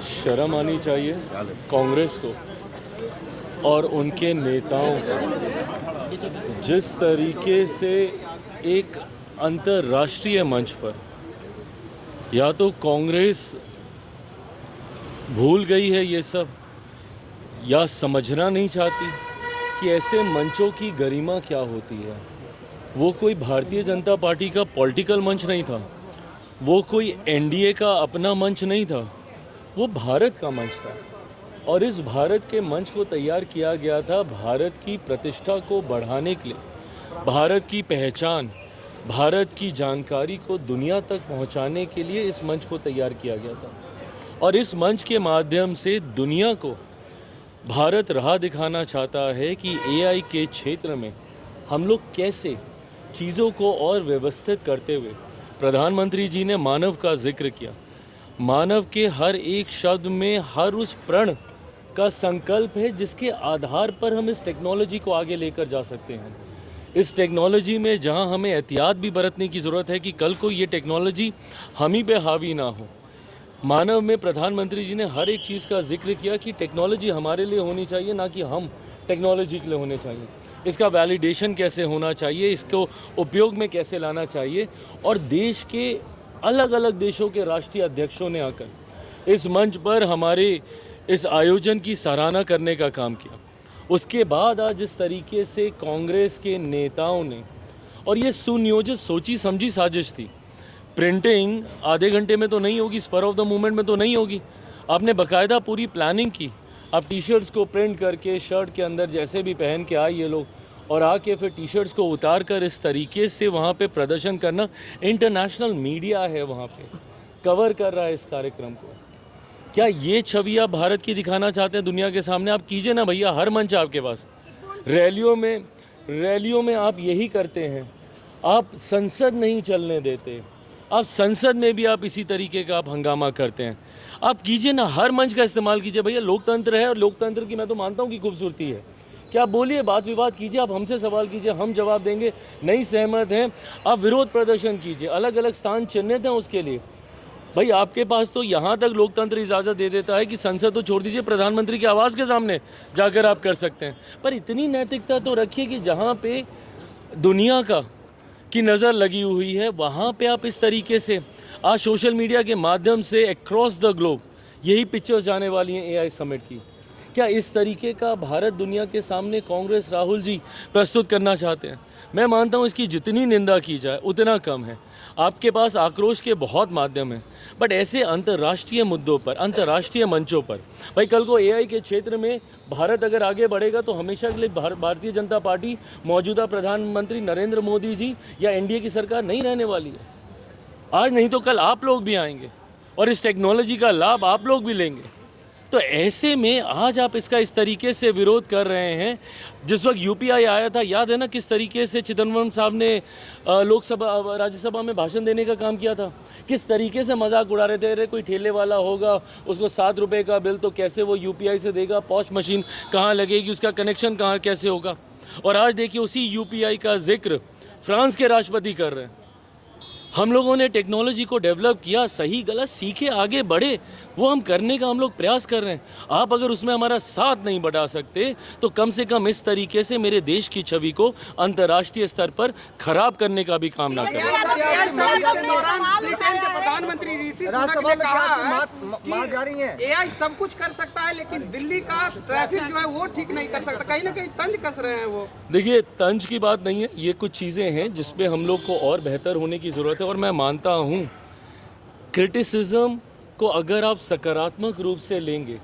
शर्म आनी चाहिए कांग्रेस को और उनके नेताओं को, जिस तरीके से एक अंतर्राष्ट्रीय मंच पर या तो कांग्रेस भूल गई है ये सब या समझना नहीं चाहती कि ऐसे मंचों की गरिमा क्या होती है। वो कोई भारतीय जनता पार्टी का पॉलिटिकल मंच नहीं था, वो कोई एनडीए का अपना मंच नहीं था, वो भारत का मंच था। और इस भारत के मंच को तैयार किया गया था भारत की प्रतिष्ठा को बढ़ाने के लिए, भारत की पहचान, भारत की जानकारी को दुनिया तक पहुंचाने के लिए इस मंच को तैयार किया गया था। और इस मंच के माध्यम से दुनिया को भारत राह दिखाना चाहता है कि एआई के क्षेत्र में हम लोग कैसे चीज़ों को और व्यवस्थित करते हुए, प्रधानमंत्री जी ने मानव का जिक्र किया, मानव के हर एक शब्द में हर उस प्रण का संकल्प है जिसके आधार पर हम इस टेक्नोलॉजी को आगे लेकर जा सकते हैं। इस टेक्नोलॉजी में जहां हमें एहतियात भी बरतने की ज़रूरत है कि कल को ये टेक्नोलॉजी हम ही पे हावी ना हो। मानव में प्रधानमंत्री जी ने हर एक चीज़ का जिक्र किया कि टेक्नोलॉजी हमारे लिए होनी चाहिए, ना कि हम टेक्नोलॉजी के लिए होने चाहिए। इसका वैलिडेशन कैसे होना चाहिए, इसको उपयोग में कैसे लाना चाहिए। और देश के अलग अलग देशों के राष्ट्रीय अध्यक्षों ने आकर इस मंच पर हमारे इस आयोजन की सराहना करने का काम किया। उसके बाद आज जिस तरीके से कांग्रेस के नेताओं ने, और ये सुनियोजित सोची समझी साजिश थी, प्रिंटिंग आधे घंटे में तो नहीं होगी, स्पर ऑफ द मूवमेंट में तो नहीं होगी, आपने बाकायदा पूरी प्लानिंग की। आप टी शर्ट्स को प्रिंट करके शर्ट के अंदर जैसे भी पहन के आए ये लोग, और आके फिर टी शर्ट्स को उतार कर इस तरीके से वहाँ पे प्रदर्शन करना। इंटरनेशनल मीडिया है वहाँ पे, कवर कर रहा है इस कार्यक्रम को। क्या ये छवि आप भारत की दिखाना चाहते हैं दुनिया के सामने? आप कीजिए ना भैया, हर मंच आपके पास। रैलियों में आप यही करते हैं, आप संसद नहीं चलने देते, आप संसद में भी आप इसी तरीके का आप हंगामा करते हैं। आप कीजिए ना, हर मंच का इस्तेमाल कीजिए भैया, लोकतंत्र है और लोकतंत्र की मैं तो मानता हूँ कि खूबसूरती है। क्या आप बोलिए, बात विवाद कीजिए, आप हमसे सवाल कीजिए, हम जवाब देंगे। नहीं सहमत हैं, आप विरोध प्रदर्शन कीजिए, अलग अलग स्थान चिन्हित हैं उसके लिए। भाई आपके पास तो यहाँ तक लोकतंत्र इजाज़त दे देता है कि संसद तो छोड़ दीजिए, प्रधानमंत्री के आवास के सामने जाकर आप कर सकते हैं। पर इतनी नैतिकता तो रखिए कि जहाँ पे दुनिया की नज़र लगी हुई है वहाँ पे आप इस तरीके से आज सोशल मीडिया के माध्यम से अक्रॉस द ग्लोब यही पिक्चर्स जाने वाली हैं एआई समिट की। क्या इस तरीके का भारत दुनिया के सामने कांग्रेस राहुल जी प्रस्तुत करना चाहते हैं? मैं मानता हूँ इसकी जितनी निंदा की जाए उतना कम है। आपके पास आक्रोश के बहुत माध्यम हैं, बट ऐसे अंतर्राष्ट्रीय मुद्दों पर, अंतर्राष्ट्रीय मंचों पर, भाई कल को एआई के क्षेत्र में भारत अगर आगे बढ़ेगा तो हमेशा के लिए भारतीय जनता पार्टी, मौजूदा प्रधानमंत्री नरेंद्र मोदी जी या एनडीए की सरकार नहीं रहने वाली है। आज नहीं तो कल आप लोग भी आएंगे और इस टेक्नोलॉजी का लाभ आप लोग भी लेंगे। तो ऐसे में आज आप इसका इस तरीके से विरोध कर रहे हैं। जिस वक्त यूपीआई आया था, याद है ना किस तरीके से चिदम्बरम साहब ने लोकसभा राज्यसभा में भाषण देने का काम किया था, किस तरीके से मजाक उड़ा रहे थे। अरे कोई ठेले वाला होगा, उसको 7 रुपये का बिल तो कैसे वो यूपीआई से देगा, पॉश मशीन कहाँ लगेगी, उसका कनेक्शन कहाँ कैसे होगा। और आज देखिए उसी यूपीआई का जिक्र फ्रांस के राष्ट्रपति कर रहे हैं। हम लोगों ने टेक्नोलॉजी को डेवलप किया, सही गलत सीखे आगे बढ़े, वो हम करने का हम लोग प्रयास कर रहे हैं। आप अगर उसमें हमारा साथ नहीं बढ़ा सकते तो कम से कम इस तरीके से मेरे देश की छवि को अंतर्राष्ट्रीय स्तर पर खराब करने का भी काम ना करें। प्रधानमंत्री ऋषि सुनक ने कहा कि एआई सब कुछ कर सकता है लेकिन दिल्ली का ट्रैफिक जो है वो ठीक नहीं कर सकता। कहीं ना कहीं तंज कस रहे हैं वो। देखिए, तंज की बात नहीं है, ये कुछ चीज़ें हैं जिसपे हम लोग को और बेहतर होने की ज़रूरत है। और मैं मानता हूँ क्रिटिसिज्म को अगर आप सकारात्मक रूप से लेंगे,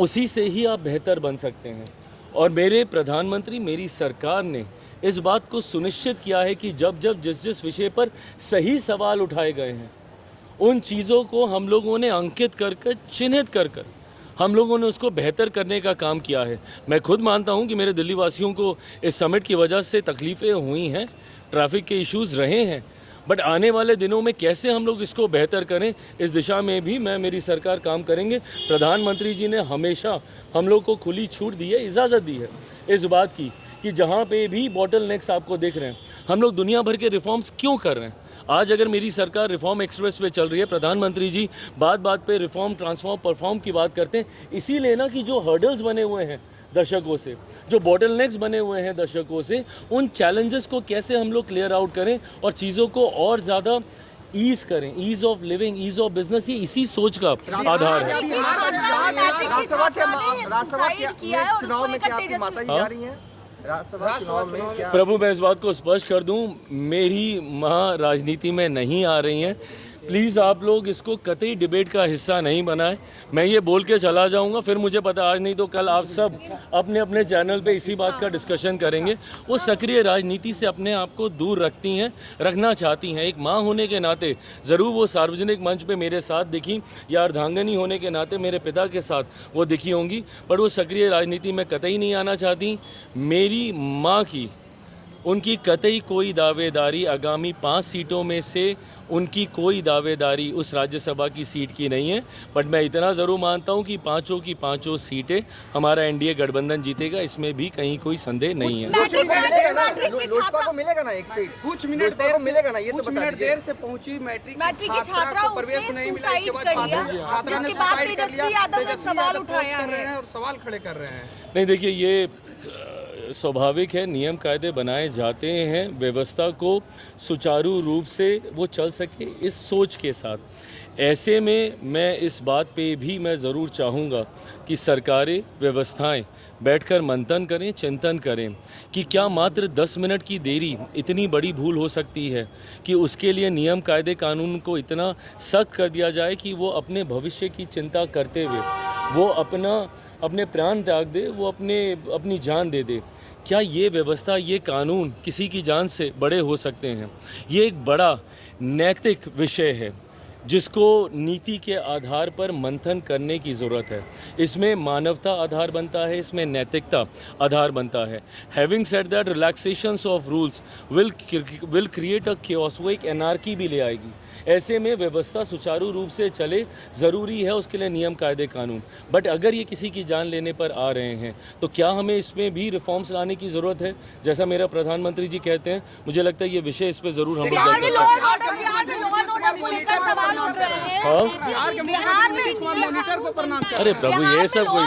उसी से ही आप बेहतर बन सकते हैं। और मेरे प्रधानमंत्री, मेरी सरकार ने इस बात को सुनिश्चित किया है कि जब जब जिस विषय पर सही सवाल उठाए गए हैं, उन चीज़ों को हम लोगों ने अंकित कर कर, चिन्हित कर कर हम लोगों ने उसको बेहतर करने का काम किया है। मैं खुद मानता हूं कि मेरे दिल्ली वासियों को इस समिट की वजह से तकलीफ़ें हुई हैं, ट्रैफिक के इश्यूज़ रहे हैं, बट आने वाले दिनों में कैसे हम लोग इसको बेहतर करें, इस दिशा में भी मैं, मेरी सरकार काम करेंगे। प्रधानमंत्री जी ने हमेशा हम लोग को खुली छूट दी है, इजाज़त दी है इस बात की कि जहाँ पे भी बॉटल नेक्स आपको दिख रहे हैं, हम लोग दुनिया भर के रिफॉर्म्स क्यों कर रहे हैं। आज अगर मेरी सरकार रिफॉर्म एक्सप्रेस पे चल रही है, प्रधानमंत्री जी बात बात पे रिफॉर्म, ट्रांसफॉर्म, परफॉर्म की बात करते हैं, इसीलिए ना कि जो हर्डल्स बने हुए हैं दशकों से, जो बॉटलनेक्स बने हुए हैं दशकों से, उन चैलेंजेस को कैसे हम लोग क्लियर आउट करें और चीज़ों को और ज़्यादा ईज करें, ease of living, ease of business, ये इसी सोच का आधार है। राज्यसभा के चुनाव में क्या आपकी माता जी जा रही हैं? राज्यसभा चुनाव में क्या? प्रभु, मैं इस बात को स्पष्ट कर दूं, मेरी माँ राजनीति में नहीं आ रही हैं। प्लीज़ आप लोग इसको कतई डिबेट का हिस्सा नहीं बनाएं। मैं ये बोल के चला जाऊंगा, फिर मुझे पता आज नहीं तो कल आप सब अपने अपने चैनल पे इसी बात का डिस्कशन करेंगे। वो सक्रिय राजनीति से अपने आप को दूर रखती हैं, रखना चाहती हैं। एक माँ होने के नाते ज़रूर वो सार्वजनिक मंच पे मेरे साथ दिखी, या अर्धांगनी होने के नाते मेरे पिता के साथ वो दिखी होंगी, पर वो सक्रिय राजनीति में कतई नहीं आना चाहती। मेरी माँ की, उनकी कतई कोई दावेदारी आगामी 5 सीटों में से उनकी कोई दावेदारी उस राज्यसभा की सीट की नहीं है। बट मैं इतना ज़रूर मानता हूं कि पांचों की पांचों सीटें हमारा एनडीए गठबंधन जीतेगा, इसमें भी कहीं कोई संदेह नहीं है। लोजपा को मिलेगा ना एक सीट? कुछ मिनट देर मिलेगा ना, ये तो कुछ बता मिनट दीजिए। देर से पहुंची मैट्रिक की छात्रा को प्रवेश नहीं मिला, इसके बाद छात्रा ने जिसके बाद सुसाइड कर लिया। तेजस्वी यादव ने तेजस्वी सवाल यादव उठाया पोस्ट कर रहे है हैं और सवाल खड़े कर रहे हैं। नहीं, देखिए, ये स्वाभाविक है, नियम कायदे बनाए जाते हैं, व्यवस्था को सुचारू रूप से वो चल सके इस सोच के साथ। ऐसे में मैं इस बात पे भी मैं ज़रूर चाहूँगा कि सरकारें, व्यवस्थाएं बैठकर मंथन करें, चिंतन करें कि क्या मात्र 10 मिनट की देरी इतनी बड़ी भूल हो सकती है कि उसके लिए नियम कायदे कानून को इतना सख्त कर दिया जाए कि वो अपने भविष्य की चिंता करते हुए वो अपने प्राण त्याग दे, वो अपनी जान दे दे। क्या ये व्यवस्था, ये कानून किसी की जान से बड़े हो सकते हैं? ये एक बड़ा नैतिक विषय है जिसको नीति के आधार पर मंथन करने की ज़रूरत है। इसमें मानवता आधार बनता है, इसमें नैतिकता आधार बनता है। Having said that, relaxations of rules will create a chaos, वो एक एनार्की भी ले आएगी। ऐसे में व्यवस्था सुचारू रूप से चले, ज़रूरी है उसके लिए नियम कायदे कानून। बट अगर ये किसी की जान लेने पर आ रहे हैं तो क्या हमें इसमें भी रिफॉर्म्स लाने की ज़रूरत है? जैसा मेरा प्रधानमंत्री जी कहते हैं, मुझे लगता है ये विषय इस पर ज़रूर हम लोग चर्चा करें। बिहार के मुख्यमंत्री नीतीश कुमार मॉनिटर को प्रणाम कर रहे हैं। अरे प्रभु, ये सब कोई